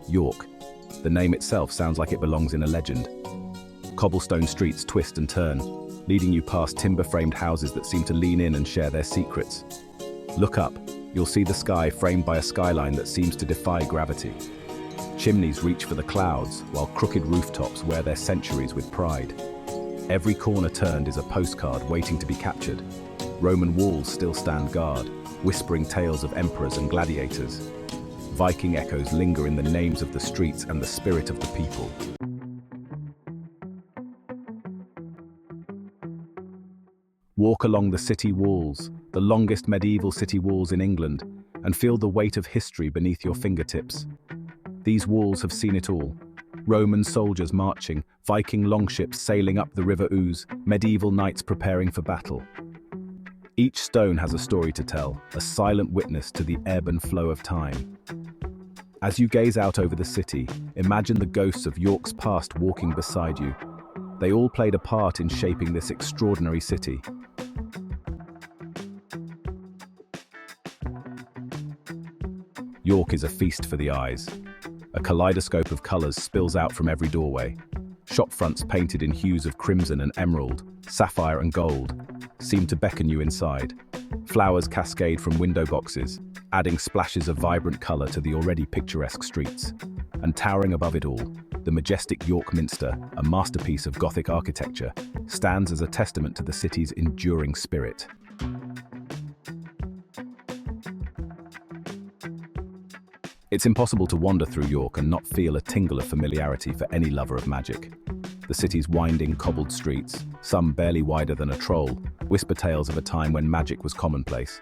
York. The name itself sounds like it belongs in a legend. Cobblestone streets twist and turn, leading you past timber-framed houses that seem to lean in and share their secrets. Look up, you'll see the sky framed by a skyline that seems to defy gravity. Chimneys reach for the clouds, while crooked rooftops wear their centuries with pride. Every corner turned is a postcard waiting to be captured. Roman walls still stand guard, whispering tales of emperors and gladiators. Viking echoes linger in the names of the streets and the spirit of the people. Walk along the city walls, the longest medieval city walls in England, and feel the weight of history beneath your fingertips. These walls have seen it all. Roman soldiers marching, Viking longships sailing up the River Ouse, medieval knights preparing for battle. Each stone has a story to tell, a silent witness to the ebb and flow of time. As you gaze out over the city, imagine the ghosts of York's past walking beside you. They all played a part in shaping this extraordinary city. York is a feast for the eyes. A kaleidoscope of colours spills out from every doorway. Shop fronts painted in hues of crimson and emerald, sapphire and gold, seem to beckon you inside. Flowers cascade from window boxes, adding splashes of vibrant colour to the already picturesque streets. And towering above it all, the majestic York Minster, a masterpiece of Gothic architecture, stands as a testament to the city's enduring spirit. It's impossible to wander through York and not feel a tingle of familiarity for any lover of magic. The city's winding, cobbled streets, some barely wider than a troll, whisper tales of a time when magic was commonplace.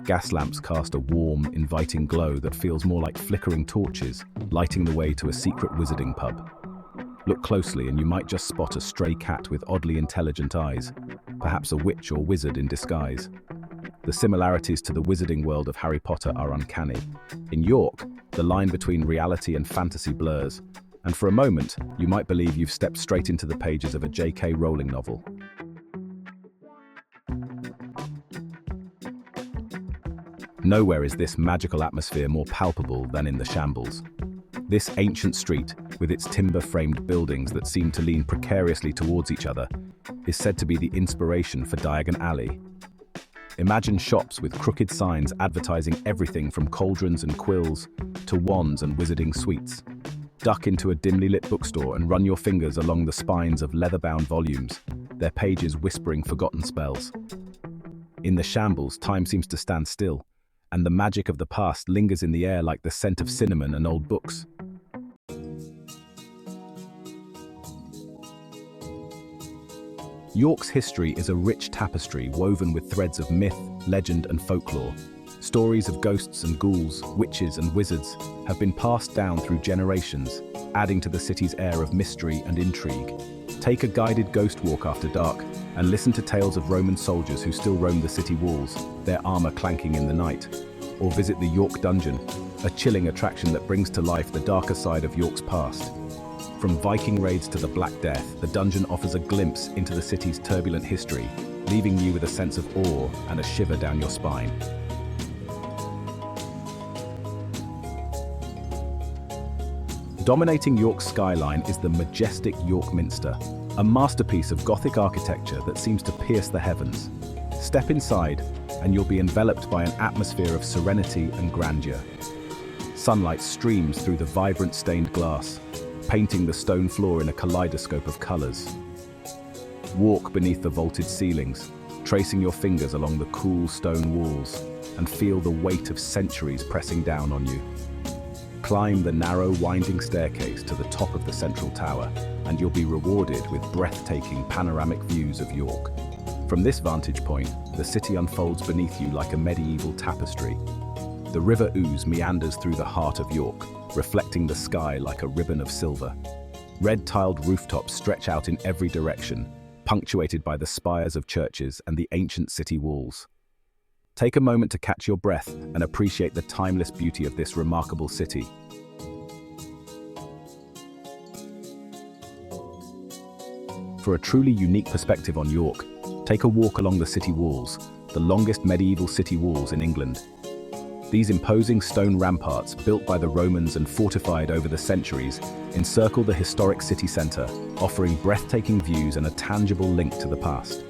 Gas lamps cast a warm, inviting glow that feels more like flickering torches, lighting the way to a secret wizarding pub. Look closely and you might just spot a stray cat with oddly intelligent eyes, perhaps a witch or wizard in disguise. The similarities to the wizarding world of Harry Potter are uncanny. In York, the line between reality and fantasy blurs, and for a moment, you might believe you've stepped straight into the pages of a J.K. Rowling novel. Nowhere is this magical atmosphere more palpable than in the Shambles. This ancient street, with its timber-framed buildings that seem to lean precariously towards each other, is said to be the inspiration for Diagon Alley. Imagine shops with crooked signs advertising everything from cauldrons and quills to wands and wizarding sweets. Duck into a dimly lit bookstore and run your fingers along the spines of leather-bound volumes, their pages whispering forgotten spells. In the Shambles, time seems to stand still, and the magic of the past lingers in the air like the scent of cinnamon and old books. York's history is a rich tapestry woven with threads of myth, legend, and folklore. Stories of ghosts and ghouls, witches and wizards have been passed down through generations, adding to the city's air of mystery and intrigue. Take a guided ghost walk after dark and listen to tales of Roman soldiers who still roam the city walls, their armor clanking in the night. Or visit the York Dungeon, a chilling attraction that brings to life the darker side of York's past. From Viking raids to the Black Death, the dungeon offers a glimpse into the city's turbulent history, leaving you with a sense of awe and a shiver down your spine. Dominating York's skyline is the majestic York Minster, a masterpiece of Gothic architecture that seems to pierce the heavens. Step inside, and you'll be enveloped by an atmosphere of serenity and grandeur. Sunlight streams through the vibrant stained glass, painting the stone floor in a kaleidoscope of colors. Walk beneath the vaulted ceilings, tracing your fingers along the cool stone walls, and feel the weight of centuries pressing down on you. Climb the narrow, winding staircase to the top of the central tower, and you'll be rewarded with breathtaking panoramic views of York. From this vantage point, the city unfolds beneath you like a medieval tapestry. The River Ouse meanders through the heart of York, reflecting the sky like a ribbon of silver. Red-tiled rooftops stretch out in every direction, punctuated by the spires of churches and the ancient city walls. Take a moment to catch your breath and appreciate the timeless beauty of this remarkable city. For a truly unique perspective on York, take a walk along the city walls, the longest medieval city walls in England. These imposing stone ramparts, built by the Romans and fortified over the centuries, encircle the historic city centre, offering breathtaking views and a tangible link to the past.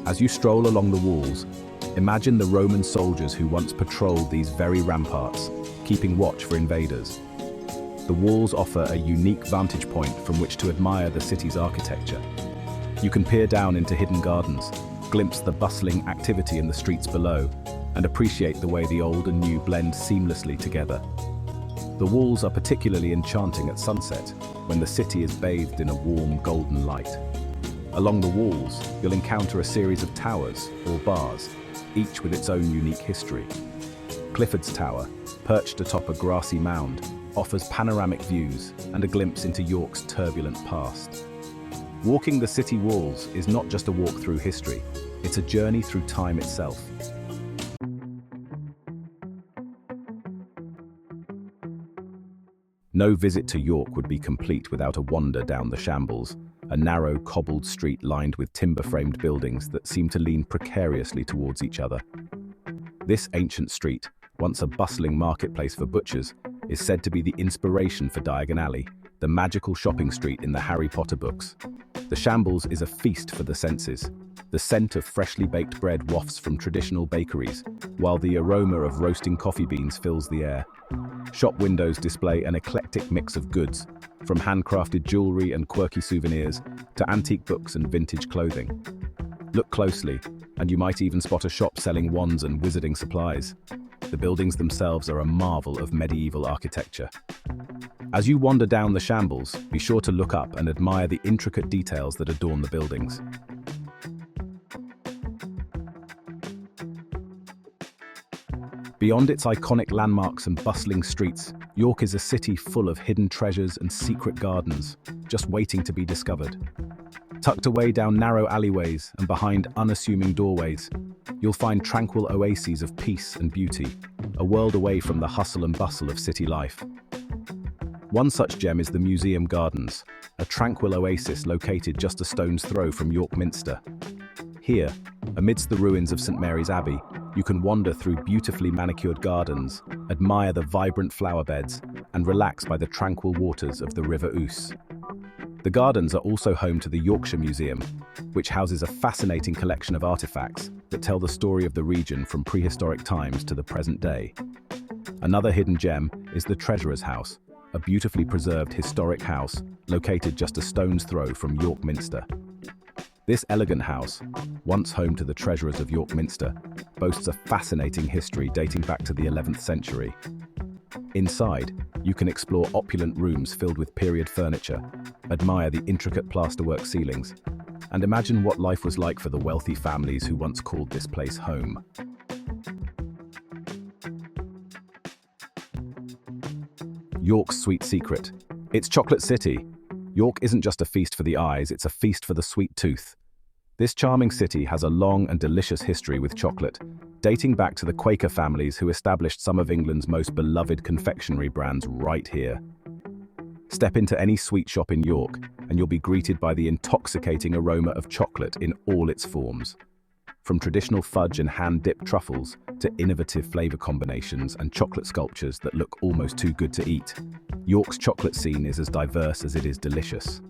As you stroll along the walls, imagine the Roman soldiers who once patrolled these very ramparts, keeping watch for invaders. The walls offer a unique vantage point from which to admire the city's architecture. You can peer down into hidden gardens, glimpse the bustling activity in the streets below, and appreciate the way the old and new blend seamlessly together. The walls are particularly enchanting at sunset, when the city is bathed in a warm golden light. Along the walls, you'll encounter a series of towers, or bars, each with its own unique history. Clifford's Tower, perched atop a grassy mound, offers panoramic views and a glimpse into York's turbulent past. Walking the city walls is not just a walk through history, it's a journey through time itself. No visit to York would be complete without a wander down the Shambles, a narrow, cobbled street lined with timber-framed buildings that seem to lean precariously towards each other. This ancient street, once a bustling marketplace for butchers, is said to be the inspiration for Diagon Alley, the magical shopping street in the Harry Potter books. The Shambles is a feast for the senses. The scent of freshly baked bread wafts from traditional bakeries, while the aroma of roasting coffee beans fills the air. Shop windows display an eclectic mix of goods, from handcrafted jewelry and quirky souvenirs to antique books and vintage clothing. Look closely, and you might even spot a shop selling wands and wizarding supplies. The buildings themselves are a marvel of medieval architecture. As you wander down the Shambles, be sure to look up and admire the intricate details that adorn the buildings. Beyond its iconic landmarks and bustling streets, York is a city full of hidden treasures and secret gardens, just waiting to be discovered. Tucked away down narrow alleyways and behind unassuming doorways, you'll find tranquil oases of peace and beauty, a world away from the hustle and bustle of city life. One such gem is the Museum Gardens, a tranquil oasis located just a stone's throw from York Minster. Here, amidst the ruins of St. Mary's Abbey, you can wander through beautifully manicured gardens, admire the vibrant flower beds, and relax by the tranquil waters of the River Ouse. The gardens are also home to the Yorkshire Museum, which houses a fascinating collection of artifacts that tell the story of the region from prehistoric times to the present day. Another hidden gem is the Treasurer's House, a beautifully preserved historic house located just a stone's throw from York Minster. This elegant house, once home to the treasurers of York Minster, boasts a fascinating history dating back to the 11th century. Inside, you can explore opulent rooms filled with period furniture, admire the intricate plasterwork ceilings, and imagine what life was like for the wealthy families who once called this place home. York's sweet secret. It's Chocolate City. York isn't just a feast for the eyes, it's a feast for the sweet tooth. This charming city has a long and delicious history with chocolate, dating back to the Quaker families who established some of England's most beloved confectionery brands right here. Step into any sweet shop in York, and you'll be greeted by the intoxicating aroma of chocolate in all its forms. From traditional fudge and hand-dipped truffles to innovative flavor combinations and chocolate sculptures that look almost too good to eat, York's chocolate scene is as diverse as it is delicious.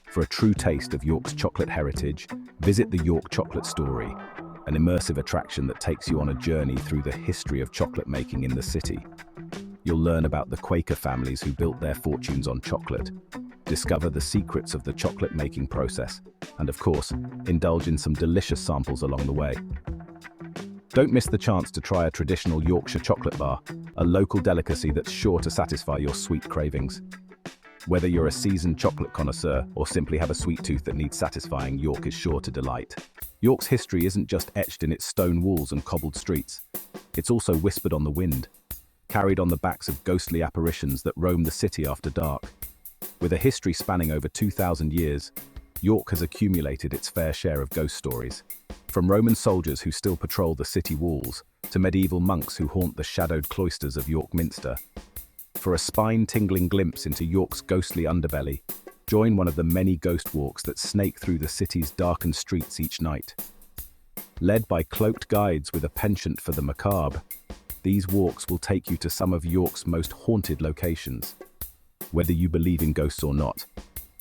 For a true taste of York's chocolate heritage, visit the York Chocolate Story, an immersive attraction that takes you on a journey through the history of chocolate making in the city. You'll learn about the Quaker families who built their fortunes on chocolate, discover the secrets of the chocolate making process, and of course, indulge in some delicious samples along the way. Don't miss the chance to try a traditional Yorkshire chocolate bar, a local delicacy that's sure to satisfy your sweet cravings. Whether you're a seasoned chocolate connoisseur or simply have a sweet tooth that needs satisfying, York is sure to delight. York's history isn't just etched in its stone walls and cobbled streets. It's also whispered on the wind, carried on the backs of ghostly apparitions that roam the city after dark. With a history spanning over 2,000 years, York has accumulated its fair share of ghost stories. From Roman soldiers who still patrol the city walls, to medieval monks who haunt the shadowed cloisters of York Minster. For a spine-tingling glimpse into York's ghostly underbelly, join one of the many ghost walks that snake through the city's darkened streets each night. Led by cloaked guides with a penchant for the macabre, These walks will take you to some of York's most haunted locations. Whether you believe in ghosts or not,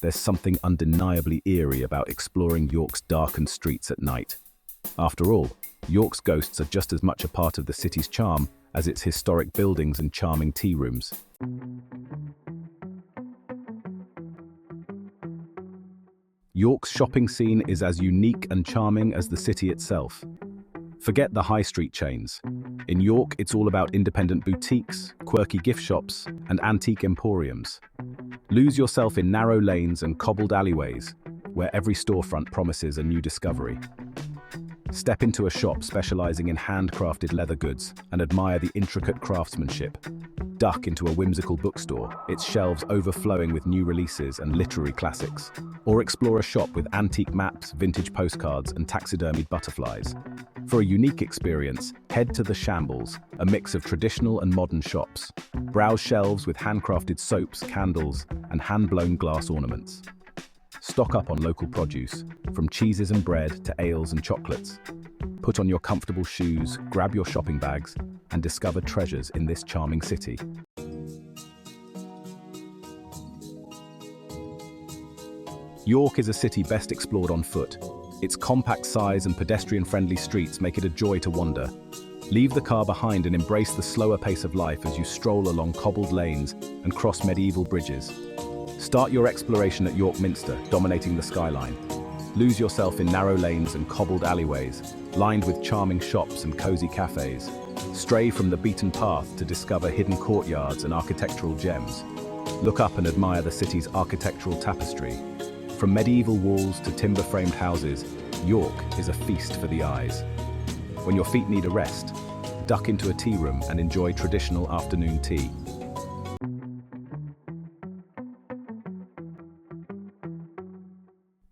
there's something undeniably eerie about exploring York's darkened streets at night. After all, York's ghosts are just as much a part of the city's charm as its historic buildings and charming tea rooms. York's shopping scene is as unique and charming as the city itself. Forget the high street chains. In York, it's all about independent boutiques, quirky gift shops, and antique emporiums. Lose yourself in narrow lanes and cobbled alleyways, where every storefront promises a new discovery. Step into a shop specializing in handcrafted leather goods and admire the intricate craftsmanship. Duck into a whimsical bookstore, its shelves overflowing with new releases and literary classics. Or explore a shop with antique maps, vintage postcards, and taxidermied butterflies. For a unique experience, head to the Shambles, a mix of traditional and modern shops. Browse shelves with handcrafted soaps, candles, and hand-blown glass ornaments. Stock up on local produce, from cheeses and bread to ales and chocolates. Put on your comfortable shoes, grab your shopping bags, and discover treasures in this charming city. York is a city best explored on foot. Its compact size and pedestrian-friendly streets make it a joy to wander. Leave the car behind and embrace the slower pace of life as you stroll along cobbled lanes and cross medieval bridges. Start your exploration at York Minster, dominating the skyline. Lose yourself in narrow lanes and cobbled alleyways, lined with charming shops and cozy cafes. Stray from the beaten path to discover hidden courtyards and architectural gems. Look up and admire the city's architectural tapestry. From medieval walls to timber-framed houses, York is a feast for the eyes. When your feet need a rest, duck into a tea room and enjoy traditional afternoon tea.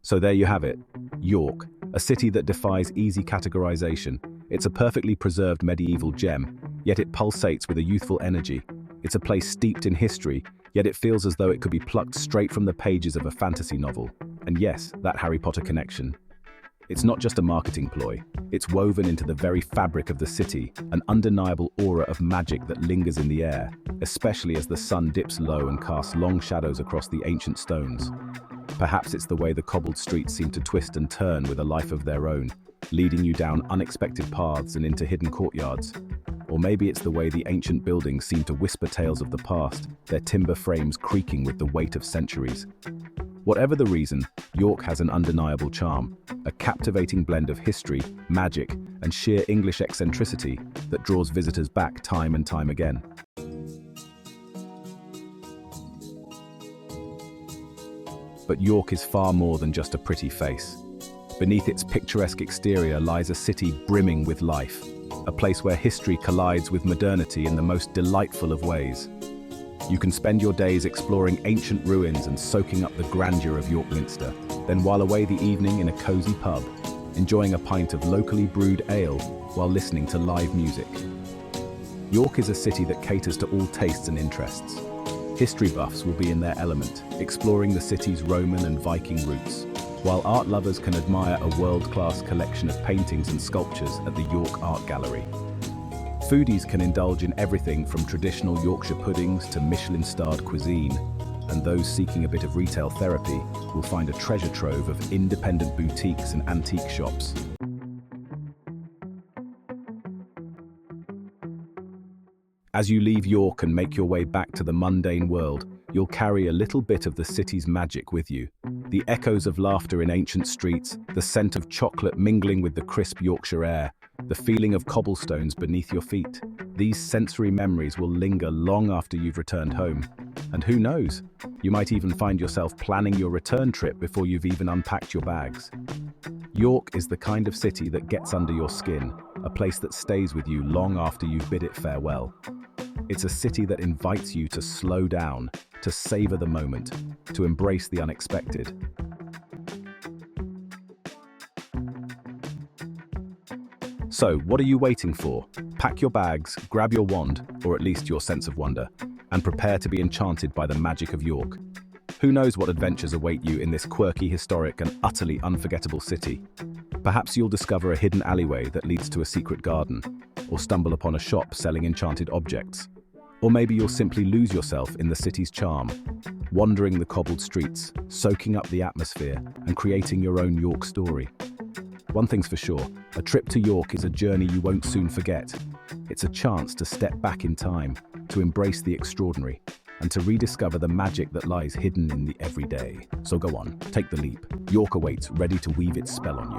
So there you have it, York, a city that defies easy categorization. It's a perfectly preserved medieval gem, yet it pulsates with a youthful energy. It's a place steeped in history, yet it feels as though it could be plucked straight from the pages of a fantasy novel. And yes, that Harry Potter connection. It's not just a marketing ploy. It's woven into the very fabric of the city, an undeniable aura of magic that lingers in the air, especially as the sun dips low and casts long shadows across the ancient stones. Perhaps it's the way the cobbled streets seem to twist and turn with a life of their own, leading you down unexpected paths and into hidden courtyards. Or maybe it's the way the ancient buildings seem to whisper tales of the past, their timber frames creaking with the weight of centuries. Whatever the reason, York has an undeniable charm, a captivating blend of history, magic, and sheer English eccentricity that draws visitors back time and time again. But York is far more than just a pretty face. Beneath its picturesque exterior lies a city brimming with life, a place where history collides with modernity in the most delightful of ways. You can spend your days exploring ancient ruins and soaking up the grandeur of York Minster, then while away the evening in a cozy pub, enjoying a pint of locally brewed ale while listening to live music. York is a city that caters to all tastes and interests. History buffs will be in their element, exploring the city's Roman and Viking roots, while art lovers can admire a world-class collection of paintings and sculptures at the York Art Gallery. Foodies can indulge in everything from traditional Yorkshire puddings to Michelin-starred cuisine, and those seeking a bit of retail therapy will find a treasure trove of independent boutiques and antique shops. As you leave York and make your way back to the mundane world, you'll carry a little bit of the city's magic with you. The echoes of laughter in ancient streets, the scent of chocolate mingling with the crisp Yorkshire air, the feeling of cobblestones beneath your feet. These sensory memories will linger long after you've returned home. And who knows, you might even find yourself planning your return trip before you've even unpacked your bags. York is the kind of city that gets under your skin, a place that stays with you long after you've bid it farewell. It's a city that invites you to slow down, to savor the moment, to embrace the unexpected. So, what are you waiting for? Pack your bags, grab your wand, or at least your sense of wonder, and prepare to be enchanted by the magic of York. Who knows what adventures await you in this quirky, historic, and utterly unforgettable city? Perhaps you'll discover a hidden alleyway that leads to a secret garden, or stumble upon a shop selling enchanted objects. Or maybe you'll simply lose yourself in the city's charm, wandering the cobbled streets, soaking up the atmosphere, and creating your own York story. One thing's for sure, a trip to York is a journey you won't soon forget. It's a chance to step back in time, to embrace the extraordinary, and to rediscover the magic that lies hidden in the everyday. So go on, take the leap. York awaits, ready to weave its spell on you.